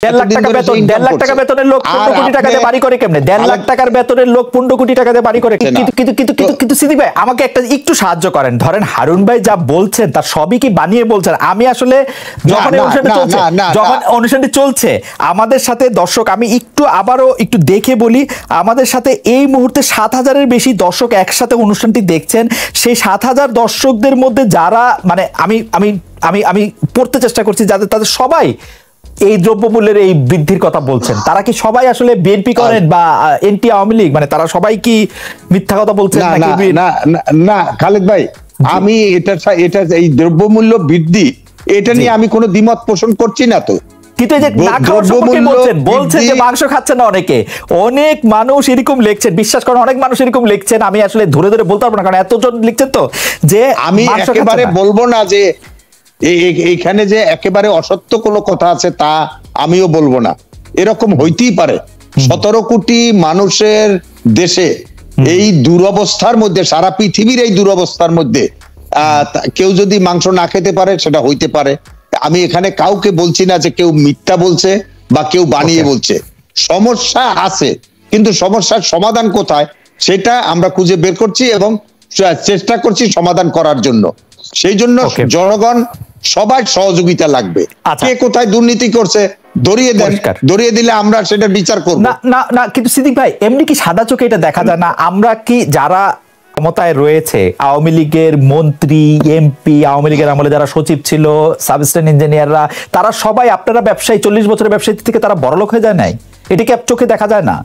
1.5 লাখ টাকা বেতন, 1.5 লাখ টাকা বেতনের লোক 15 কোটি টাকা দিয়ে বাড়ি করে কেমনে? 1.5 লাখ টাকার বেতনের লোক 15 কোটি টাকা দিয়ে বাড়ি করে। কিন্তু সিদ্দিক ভাই আমাকে একটা একটু সাহায্য করেন। ধরেন হারুন ভাই যা বলছেন তার সবই কি বানিয়ে বলছেন? আমি আসলে যখন অনুষ্ঠানটি চলছে আমাদের সাথে দর্শক, আমি একটু আবারও একটু দেখে বলি, আমাদের সাথে এই মুহূর্তে 7,000-এর বেশি দর্শক একসাথে অনুষ্ঠানটি দেখছেন। সেই 7,000 দর্শকদের মধ্যে যারা মানে আমি আমি আমি আমি পড়তে চেষ্টা করছি যাদের, তাদের সবাই এই দ্রব্যমূল্যের এই বৃদ্ধির কথা বলছেন। তারা কি সবাই আসলে বিএনপি করেন বা এনটি আওয়ামী লীগ, মানে তারা সবাই কি মিথ্যা কথা বলছেন? না খালেদ ভাই, আমি এটা এই দ্রব্যমূল্য বৃদ্ধি এটা নিয়ে আমি কোনো দ্বিমত পোষণ করছি না। তো কিন্তু এই যে না খাওয়ার সম্পর্কে বলছেন যে মাংস খাচ্ছে না অনেকে, অনেক মানুষ এরকম লিখছেন, বিশ্বাস করেন অনেক মানুষ এরকম লিখছেন। আমি আসলে ধরে ধরে বলতে পারবো না কারণ এতজন লিখছেন তো, যে আমি একেবারে বলবো না যে এইখানে যে একেবারে অসত্য কোনো কথা আছে তা আমিও বলবো না। এরকম হইতেই পারে। 17 কোটি মানুষের দেশে এই দুরবস্থার মধ্যে, সারা পৃথিবীর এই দুরবস্থার মধ্যে কেউ যদি মাংস না খেতে পারে সেটা হইতে পারে। আমি এখানে কাউকে বলছি না যে কেউ মিথ্যা বলছে বা কেউ বানিয়ে বলছে। সমস্যা আছে, কিন্তু সমস্যার সমাধান কোথায় সেটা আমরা খুঁজে বের করছি এবং চেষ্টা করছি সমাধান করার জন্য। সেই জন্য জনগণ সবার সহযোগিতা লাগবে। কে কোথায় দুর্নীতি করছে ধরিয়ে দেন, ধরিয়ে দিলে আমরা সেটা বিচার করব। না না, কিন্তু সিদ্দিক ভাই এমনি কি সাদা চোখে এটা দেখা যায় না? আমরা কি যারা ক্ষমতায় রয়েছে, আওয়ামী লীগের মন্ত্রী, এমপি, আওয়ামী লীগের আমলে যারা সচিব ছিল, সাবস্টেন ইঞ্জিনিয়াররা, তারা সবাই আপনারা ব্যবসায়ী, 40 বছরের ব্যবসায়ী থেকে তারা বড়লোক হয়ে যায় নাই? এটাকে চোখে দেখা যায় না?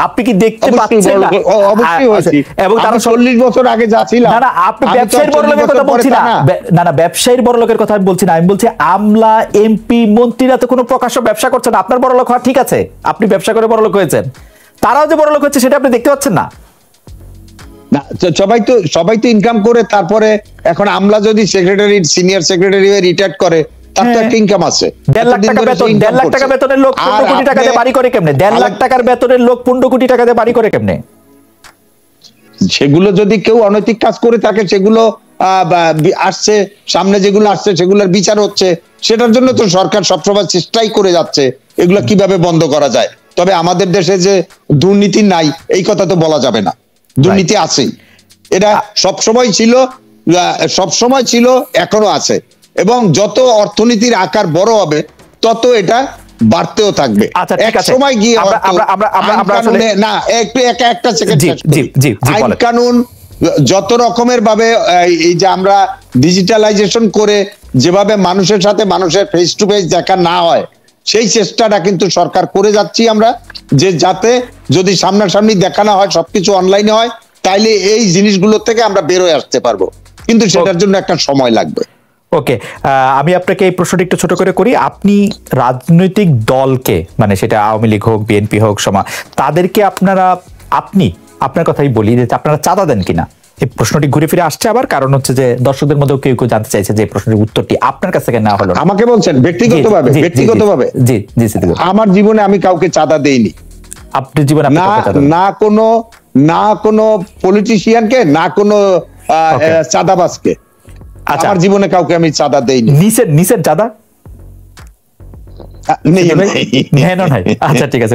আপনি কি দেখতে পাচ্ছেন না? অবশ্যই হয়েছে। এবং তারা 40 বছর আগে যা ছিল। না না, আপনি ব্যবসায়ীর বড়লোকের কথা বলছি না। না না, ব্যবসায়ীর বড়লোকের কথা আমি বলছি না। আমি বলছি আমলা, এমপি, মন্ত্রীরা তো কোনো প্রকাশ্য ব্যবসা করছে না। আপনার বড়লোক হওয়া ঠিক আছে, আপনি ব্যবসা করে বড়লোক হয়েছেন, তারাও যে বড়লোক হচ্ছে সেটা আপনি দেখতে পাচ্ছেন না। না, সবাই তো ইনকাম করে। তারপরে এখন আমলা যদি সেক্রেটারি, সিনিয়র সেক্রেটারি হয়ে রিটায়ার করে, তার তো একটা ইনকাম আছে। 1.5 লাখ টাকা বেতন, 1.5 লাখ টাকা বেতনের লোক 15 কোটি টাকা দিয়ে বাড়ি করে কেমনে? 1.5 লাখ টাকার বেতনের লোক 15 কোটি টাকা দিয়ে বাড়ি করে কেমনে? সেগুলো যদি কেউ অনৈতিক কাজ করে থাকে, সেগুলো আসছে সামনে, যেগুলো আসছে সেগুলোর বিচার হচ্ছে। সেটার জন্য তো সরকার সবসময় চেষ্টাই করে যাচ্ছে এগুলো কিভাবে বন্ধ করা যায়। তবে আমাদের দেশে যে দুর্নীতি নাই এই কথা তো বলা যাবে না। দুর্নীতি আছেই, এটা সবসময় ছিল, এখনো আছে। এবং যত অর্থনীতির আকার বড় হবে তত এটা বাড়তেও থাকবে। এক সময় গিয়ে না, একটু একটা সেকেন্ড, আইন কানুন যত রকমের ভাবে এই যে আমরা ডিজিটালাইজেশন করে যেভাবে মানুষের সাথে মানুষের ফেস টু ফেস দেখা না হয়, সেই চেষ্টাটা কিন্তু সরকার করে যাচ্ছি আমরা, যে যাতে যদি সামনাসামনি দেখা না হয়, সবকিছু অনলাইনে হয়, তাইলে এই জিনিসগুলো থেকে আমরা বের হয়ে আসতে পারবো। কিন্তু সেটার জন্য একটা সময় লাগবে। ওকে, আমি আপনাকে এই প্রশ্নটি একটু ছোট করে করি। আপনি রাজনৈতিক দলকে, মানে সেটা আওয়ামী লীগ হোক, বিএনপি হোক, তাদেরকে আপনার কথাই বলি যে আপনারা চাঁদা দেন কিনা? এই প্রশ্নটি ঘুরে ফিরে আসছে আবার, কারণ হচ্ছে যে দর্শকদের মধ্যে কেউ কেউ জানতে চাইছে যে প্রশ্নের উত্তরটি আপনার কাছ থেকে নেওয়া হলো। আমাকে বলছেন ব্যক্তিগতভাবে? জি জি সিদ্দিক ভাই, আমার জীবনে আমি কাউকে চাঁদা দেইনি। আপনি জীবনে না কোনো পলিটিশিয়ানকে, না কোনো চাঁদাবাজকে, আমার জীবনে কাউকে আমি চাঁদা দেইনি। নিচের চাঁদা আচ্ছা ঠিক আছে,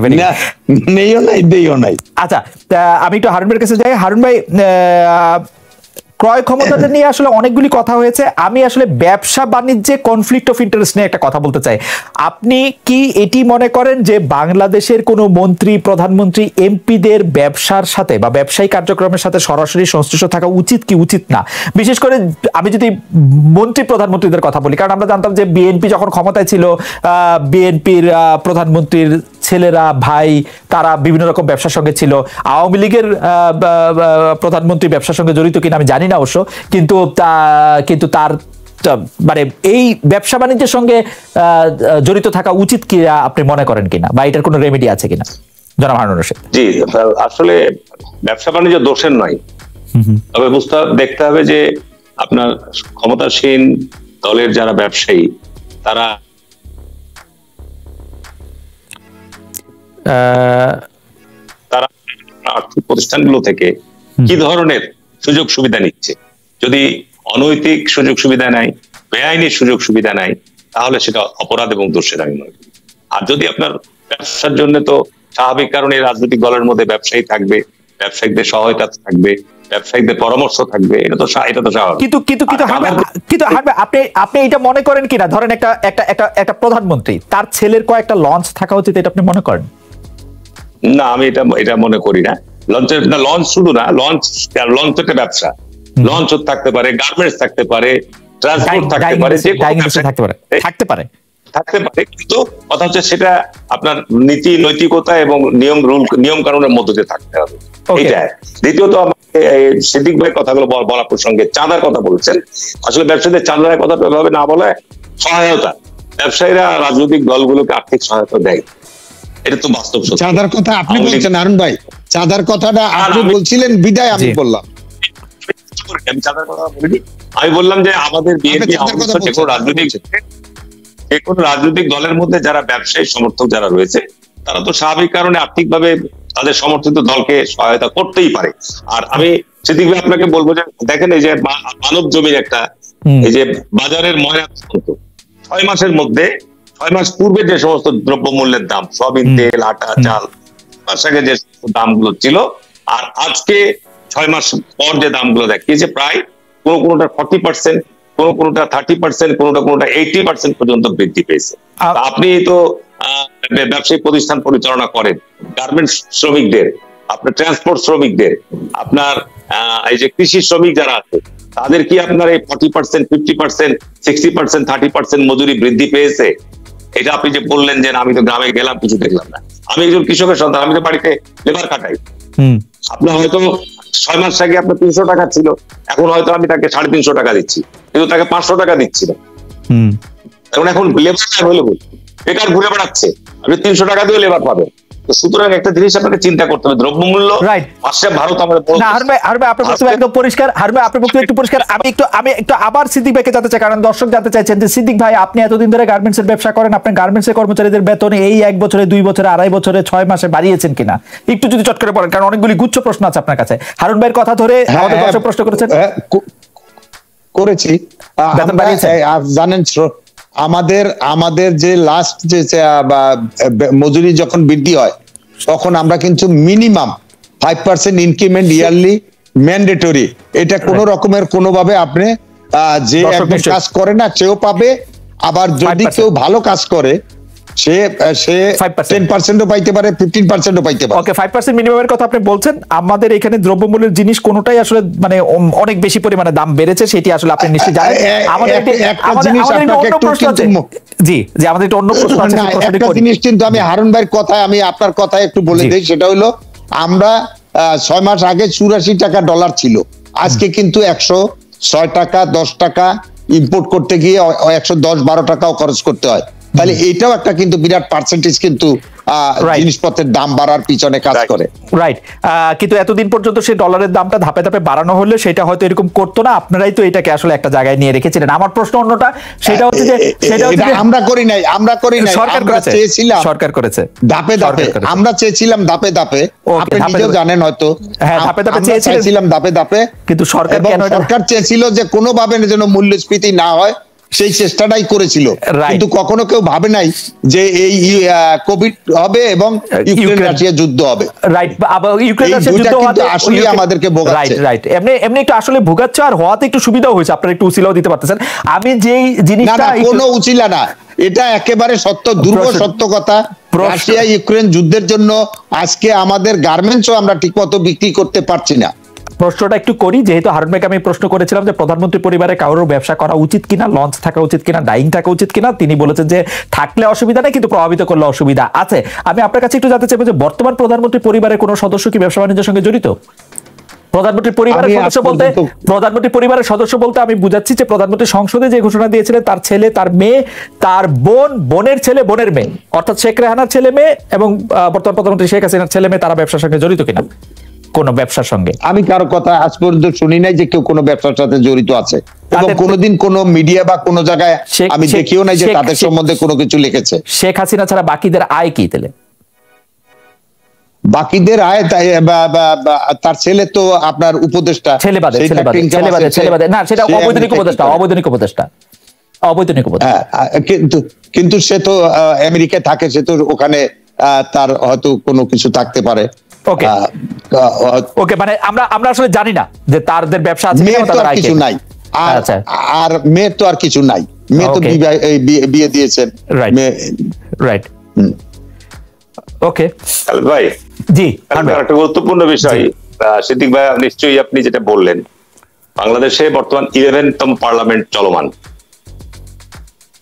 আচ্ছা আমি একটু হারুন ভাইয়ের কাছে যাই। হারুন ভাই, ক্রয় ক্ষমতা নিয়ে আসলে অনেকগুলি কথা হয়েছে। আমি আসলে ব্যবসা বাণিজ্যে কনফ্লিক্ট অফ ইন্টারেস্ট নিয়ে একটা কথা বলতে চাই। আপনি কি এটি মনে করেন যে বাংলাদেশের কোনো মন্ত্রী, প্রধানমন্ত্রী, এমপিদের ব্যবসার সাথে বা ব্যবসায়ী কার্যক্রমের সাথে সরাসরি সংশ্লিষ্ট থাকা উচিত কি উচিত না? বিশেষ করে আমি যদি মন্ত্রী প্রধানমন্ত্রীদের কথা বলি, কারণ আমরা জানতাম যে বিএনপি যখন ক্ষমতায় ছিল, বিএনপির প্রধানমন্ত্রীর ছেলেরা, ভাই, তারা বিভিন্ন রকম ব্যবসার সঙ্গে ছিল। আওয়ামী লীগের প্রধানমন্ত্রী ব্যবসার সঙ্গে জড়িত কিনা আমি জানি না অবশ্য, কিন্তু তার মানে এই ব্যবসা বাণিজ্যের সঙ্গে জড়িত থাকা উচিত কি আপনি মনে করেন কিনা, বা এটার কোনো রেমেডি আছে কিনা? জনাব হারুন রশিদ। জি, আসলে ব্যবসা বাণিজ্য দোষের নয়, তবে দেখতে হবে যে আপনার ক্ষমতাসীন দলের যারা ব্যবসায়ী, তারা আর্থিক প্রতিষ্ঠানগুলো থেকে কি ধরনের সুযোগ সুবিধা নিচ্ছে। যদি অনৈতিক সুযোগ সুবিধা নেয়, বেআইনি সুযোগ সুবিধা নেয়, তাহলে সেটা অপরাধ এবং দোষের আমি মনে করি। আর যদি আপনার ব্যবসার জন্য, তো স্বাভাবিক কারণে রাজনৈতিক দলের মধ্যে ব্যবসায়ী থাকবে, ব্যবসায়িকদের সহায়তা থাকবে, ব্যবসায়ীদের পরামর্শ থাকবে, এটা তো স্বাভাবিক। কিন্তু আপনি এটা মনে করেন কিনা, ধরেন একটা প্রধানমন্ত্রী, তার ছেলের কয়েকটা লঞ্চ থাকা উচিত, এটা আপনি মনে করেন? না, আমি এটা মনে করি না। লঞ্চ শুধু না, লঞ্চ একটা ব্যবসা। লঞ্চ থাকতে পারে, গার্মেন্টস থাকতে পারে, ট্রান্সপোর্ট থাকতে পারে, থাকতে পারে, কিন্তু কথা হচ্ছে সেটা আপনার নীতি নৈতিকতা এবং নিয়ম কানুনের মধ্যে দিয়ে থাকতে হবে, এটা। দ্বিতীয়ত সিদ্দিক ভাই কথাগুলো বলা প্রসঙ্গে চাঁদার কথা বলছেন, আসলে ব্যবসায়ীদের চাঁদার কথাটা এভাবে না বলে সহায়তা, ব্যবসায়ীরা রাজনৈতিক দলগুলোকে আর্থিক সহায়তা দেয়, এটা তো বাস্তব সত্য। চাঁদার কথা আপনি বলছেন হারুন ভাই, চাঁদার কথাটা আপনি বলছিলেন বিদায় আমি বললাম। আমি চাঁদার কথা বলিনি, আমি বললাম যে আমাদের বিএনপি যে কোনো রাজনৈতিক দলের মধ্যে যারা ব্যবসায়ী সমর্থক যারা রয়েছে, তারা তো স্বাভাবিক কারণে আর্থিকভাবে তাদের সমর্থিত দলকে সহায়তা করতেই পারে। আর আমি সিদ্দিক ভাই আপনাকে বলবো যে দেখেন, এই যে মানব জমির একটা, এই যে বাজারের ময়না 6 মাসের মধ্যে, 6 মাস পূর্বে যে সমস্ত দ্রব্যমূল্যের দাম, সয়াবিন তেল, আটা, চাল, আগে যে দামগুলো ছিল, আর আজকে 6 মাস পর যে দামগুলো দেখিয়েছে, প্রায় কোনোটা 40%, কোনোটা 30%, কোনোটা 80% পর্যন্ত বৃদ্ধি পেয়েছে। আপনি তো ব্যবসায়ী প্রতিষ্ঠান পরিচালনা করেন, গার্মেন্টস শ্রমিকদের, আপনার ট্রান্সপোর্ট শ্রমিকদের, আপনার এই যে কৃষি শ্রমিক যারা আছে, তাদের কি আপনার এই 40%, 50%, 60%, 30% মজুরি বৃদ্ধি পেয়েছে? এটা আপনি যে বললেন যে আমি তো গ্রামে গেলাম, কিছু দেখলাম না। আমি একজন কৃষকের সন্তান, আমি তো বাড়িতে লেবার খাটাই। আপনার হয়তো 6 মাস আগে আপনার 300 টাকা ছিল, এখন হয়তো আমি তাকে 350 টাকা দিচ্ছি, কিন্তু তাকে 500 টাকা দিচ্ছি না। এখন লেবার অ্যাভেলেবল, বেকার ঘুরে বেড়াচ্ছে, আপনি 300 টাকা দিয়ে লেবার পাবেন। সুতরাং একটা জিনিস আপনাকে চিন্তা করতে হবে, দ্রব্যমূল্য পাশে ভারত আমাদের একদম পরিষ্কার। আপনার বক্তব্য একটু পরিষ্কার। আমি একটু আবার সিদ্দিক ভাইকে জানতে চাই, কারণ দর্শক জানতে চাইছেন যে সিদ্দিক ভাই, আপনি এতদিন ধরে গার্মেন্টস এর ব্যবসা করেন, আপনার গার্মেন্টস এর কর্মচারীদের বেতন এই 1 বছরে, 2 বছরে, 2.5 বছরে, 6 মাসে বাড়িয়েছেন কিনা, একটু যদি চট করে পড়েন, কারণ অনেকগুলি গুচ্ছ প্রশ্ন আছে আপনার কাছে। হারুন ভাইয়ের কথা ধরে আমাদের দর্শক প্রশ্ন করেছেন। করেছি, জানেন আমাদের যে লাস্ট যে মজুরি যখন বৃদ্ধি হয়, তখন আমরা কিন্তু মিনিমাম 5% ইনক্রিমেন্ট ইয়ারলি ম্যান্ডেটরি, এটা কোন রকমের কোনোভাবে আপনি যে কাজ করে না সেও পাবে, আবার যদি কেউ ভালো কাজ করে সে 10%ও পাইতে পারে, 15%ও পাইতে পারে। ওকে, 5% মিনিমামের কথা আপনি বলছেন। আমাদের এখানে দ্রব্যমূল্যের জিনিস কোনোটাই আসলে মানে অনেক বেশি পরিমাণে দাম বেড়েছে, সেটি আসলে আপনি নিশ্চয়ই জানেন। আমাদের অন্য প্রশ্ন আছে, জি আমাদের একটা অন্য প্রশ্ন আছে। একটা জিনিস কিন্তু আমি হারুন ভাইয়ের কথায়, আমি আপনার কথায় একটু বলে দিই, সেটা হলো আমরা 6 মাস আগে 84 টাকা ডলার ছিল, আজকে কিন্তু 106 টাকা 10 টাকা ইম্পোর্ট করতে গিয়ে 110-12 টাকাও খরচ করতে হয়। তাহলে এটাও একটা কিন্তু বিরাট পার্সেন্টেজ কিন্তু জিনিসপত্রের দাম বাড়ার পিছনে কাজ করে। রাইট, কিন্তু এতদিন পর্যন্ত সেই ডলারের দামটা ধাপে ধাপে বাড়ানো হলে সেটা হয়তো এরকম করতো না, আপনারাই তো এটাকে আসলে একটা জায়গায় নিয়ে রেখেছিলেন। আমার প্রশ্ন অন্যটা, সেটা হচ্ছে যে আমরা করি নাই, সরকার করেছে ধাপে ধাপে, আমরা চেয়েছিলাম ধাপে ধাপে, আপনি নিজেও জানেন হয়তো, ধাপে ধাপে চেয়েছিলাম ধাপে ধাপে, কিন্তু সরকার চেয়েছিল যে কোনোভাবে যেন মূল্যস্ফীতি না হয়, সেই চেষ্টাটাই করেছিল, কিন্তু কখনো কেউ ভাবে নাই যে এই কোভিড হবে এবং ইউক্রেন রাশিয়া যুদ্ধ হবে। রাইট, আবার ইউক্রেন রাশিয়া যুদ্ধ হতে আসলে আমাদেরকে ভোগাচ্ছে। রাইট, এমনি একটু আসলে ভোগাচ্ছে, আর হওয়াতে একটু সুবিধাও হয়েছে, আপনারা একটু উছিলাও দিতে পারতেছেন। আমি যেই জিনিসটা, কোনো উছিলা না, এটা একেবারে সত্য, দুর্গ সত্য কথা। রাশিয়া ইউক্রেন যুদ্ধের জন্য আজকে আমাদের গার্মেন্টসও আমরা ঠিকমতো বিক্রি করতে পারছি না। প্রশ্নটা একটু করি, যেহেতু হারুন ভাইকে আমি প্রশ্ন করেছিলাম যে প্রধানমন্ত্রী পরিবারে কারোর ব্যবসা করা উচিত কিনা, লঞ্চ থাকা উচিত কিনা, ডাইং থাকা উচিত কিনা, তিনি বলেছেন যে থাকলে অসুবিধা নেই, কিন্তু প্রভাবিত করলে অসুবিধা আছে। আমি আপনার কাছে একটু জানতে চাইবো যে বর্তমান প্রধানমন্ত্রী পরিবারের কোনো সদস্য কি ব্যবসা বাণিজ্যের সঙ্গে জড়িত? প্রধানমন্ত্রী পরিবারের সদস্য বলতে আমি বুঝাচ্ছি যে প্রধানমন্ত্রী সংসদে যে ঘোষণা দিয়েছিলেন, তার ছেলে, তার মেয়ে, তার বোনের ছেলে, বোনের মেয়ে, অর্থাৎ শেখ রেহানার ছেলে মেয়ে এবং বর্তমান প্রধানমন্ত্রী শেখ হাসিনার ছেলে মেয়ে, তারা ব্যবসার সঙ্গে জড়িত কিনা? কোন ব্যবসার সঙ্গে আমি কারো কথা আজ পর্যন্ত শুনি নাই যে কেউ কোনো ব্যবসার সাথে জড়িত আছে, এবং কোনোদিন কোনো মিডিয়া বা কোনো জায়গায় আমি দেখিও নাই যে তাদের সম্বন্ধে কোনো কিছু লিখেছে। শেখ হাসিনা ছাড়া বাকিদের আয় কি তাহলে? বাকিদের আয় তার ছেলে তো আপনার উপদেষ্টা, ছেলে বাদে না, সেটা অবৈধানিক উপদেষ্টা। অবৈতনিক উপাধি। হ্যাঁ, কিন্তু সে তো আমেরিকায় থাকে, সে তো ওখানে তার হয়তো কোনো কিছু থাকতে পারে। ওকে ওকে, মানে আমরা আসলে জানি না যে তাদের ব্যবসা আছে, মেয়ের তো আর কিছু নাই, আর মেয়ের তো আর কিছু নাই, মেয়ে তো বিয়ে দিয়েছেন। রাইট। ওকে ভাই, জি একটা গুরুত্বপূর্ণ বিষয় সিদ্দিক ভাই, নিশ্চয়ই আপনি যেটা বললেন, বাংলাদেশে বর্তমান 11তম পার্লামেন্ট চলমান।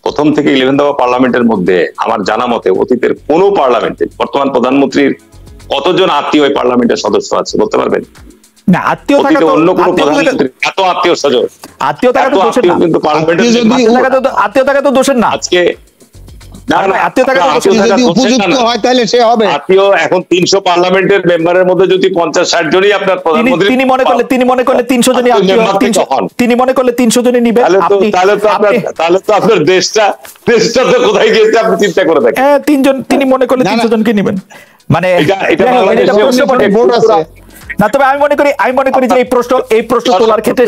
প্রথম থেকে 11তম পার্লামেন্টের মধ্যে আমার জানা মতে অতীতের কোন পার্লামেন্টে বর্তমান প্রধানমন্ত্রীর কতজন আত্মীয় ওই পার্লামেন্টের সদস্য আছে বলতে পারবেন? না, আত্মীয় থাকা তো অন্য কোনো প্রধানমন্ত্রী এত আত্মীয় স্বজন, আত্মীয় থাকা তো দোষের না, কিন্তু পার্লামেন্টে আত্মীয় থাকা তো দোষের না আজকে। এখন 300 পার্লামেন্টের মেম্বারের মধ্যে যদি 50-60 জনই আপনার প্রধানমন্ত্রী, তিনি মনে করলে 300 জনই তিনি মনে করলে 300 জনই নিবেন, তাহলে তো আপনার দেশটা তো কোথায় গিয়েছে আপনি চিন্তা করে দেখেন। তিনি মনে করলে 300 জনকে নিবেন, মানে না। তবে আমি মনে করি যে এই প্রশ্ন তোলার ক্ষেত্রে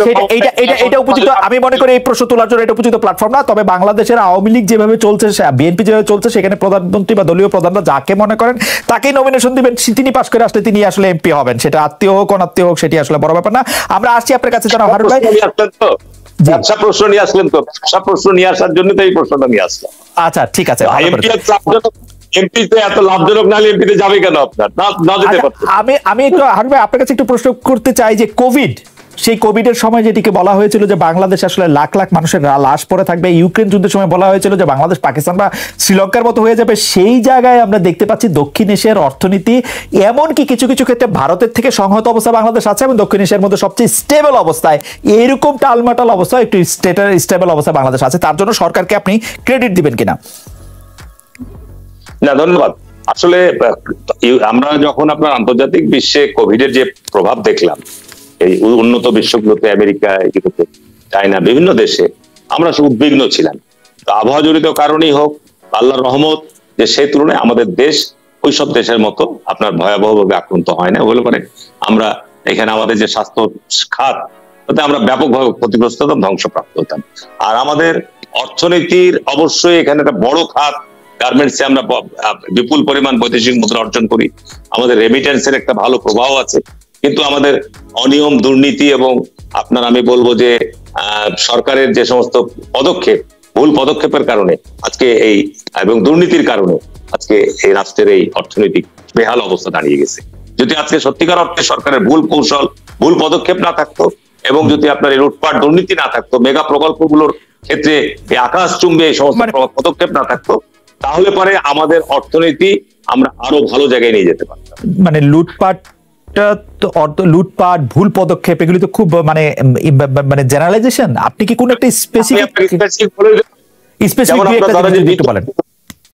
এটা উপযুক্ত। আমি মনে করি এই প্রশ্ন তোলার জন্য এটা উপযুক্ত প্ল্যাটফর্ম না। তবে বাংলাদেশের আওয়ামী লীগ যেভাবে চলছে, বিএনপি যেভাবে চলছে, সেখানে প্রধানমন্ত্রী বা দলীয় প্রধানরা যাকে মনে করেন তাকেই নমিনেশন দিবেন, তিনি পাশ করে আসলে তিনি আসলে এমপি হবেন, সেটা আত্মীয় হোক অনাত্মীয় হোক, সেটি আসলে বড় ব্যাপার না। আমরা আসছি আপনার কাছে জানাব হারুন ভাই। ব্যবসা প্রশ্ন নিয়ে আসলেন তো, ব্যবসা প্রশ্ন নিয়ে আসার জন্য তো এই প্রশ্নটা নিয়ে আসলাম। আচ্ছা ঠিক আছে, এমপিতে এত লাভজনক না হলে এমপিতে যাবে কেন আপনার? না যেতে পারতেন। আমি একটু হারুন ভাই আপনার কাছে একটু প্রশ্ন করতে চাই যে সেই কোভিডের সময় যেটিকে বলা হয়েছিল যে বাংলাদেশ আসলে লাখ লাখ মানুষের লাশ পড়ে থাকবে, ইউক্রেন যুদ্ধের সময় বলা হয়েছিল যে বাংলাদেশ পাকিস্তান বা শ্রীলঙ্কার মতো হয়ে যাবে, সেই জায়গায় আমরা দেখতে পাচ্ছি দক্ষিণ এশিয়ার অর্থনীতি, এমনকি কিছু কিছু ক্ষেত্রে ভারতের থেকে সংহত অবস্থা বাংলাদেশ আছে এবং দক্ষিণ এশিয়ার মধ্যে সবচেয়ে স্টেবল অবস্থায়, এরকম টালমাটাল অবস্থায় একটু স্টেবল অবস্থায় বাংলাদেশ আছে। তার জন্য সরকারকে আপনি ক্রেডিট দিবেন কিনা? না, ধন্যবাদ। আসলে আমরা যখন আপনার আন্তর্জাতিক বিশ্বে কোভিডের যে প্রভাব দেখলাম, এই উন্নত বিশ্বগুলোতে, আমেরিকা, ইউরোপে, চায়না, বিভিন্ন দেশে, আমরা উদ্বিগ্ন ছিলাম। তো আবহাওয়া জনিত কারণেই হোক, আল্লাহর রহমত যে সেই তুলনায় আমাদের দেশ ওই সব দেশের মতো আপনার ভয়াবহভাবে আক্রান্ত হয় না বলে পারে। আমরা এখানে আমাদের যে স্বাস্থ্য খাত, তাতে আমরা ব্যাপকভাবে ক্ষতিগ্রস্ত হতাম, ধ্বংসপ্রাপ্ত হতাম। আর আমাদের অর্থনীতির অবশ্যই এখানে একটা বড় খাত গার্মেন্টসে আমরা বিপুল পরিমাণ বৈদেশিক মুদ্রা অর্জন করি, আমাদের রেমিটেন্সের একটা ভালো প্রভাব আছে। কিন্তু আমাদের অনিয়ম, দুর্নীতি এবং আপনার আমি বলবো যে সরকারের যে সমস্ত পদক্ষেপ, ভুল পদক্ষেপের কারণে আজকে এই, এবং দুর্নীতির কারণে আজকে এই রাষ্ট্রের এই অর্থনৈতিক বেহাল অবস্থা দাঁড়িয়ে গেছে। যদি আজকে সত্যিকার অর্থে সরকারের ভুল কৌশল, ভুল পদক্ষেপ না থাকতো, এবং যদি আপনার এই লুটপাট দুর্নীতি না থাকতো, মেগা প্রকল্পগুলোর ক্ষেত্রে এই আকাশচুম্বী এই সমস্ত পদক্ষেপ না থাকতো, তাহলে পরে আমাদের অর্থনীতি আমরা আরো ভালো জায়গায় নিয়ে যেতে পারতাম। মানে লুটপাট, ভুল পদক্ষেপ, এগুলি তো খুব মানে জেনারেলাইজেশন। আপনি কি কোন একটা স্পেসিফিক বলেন?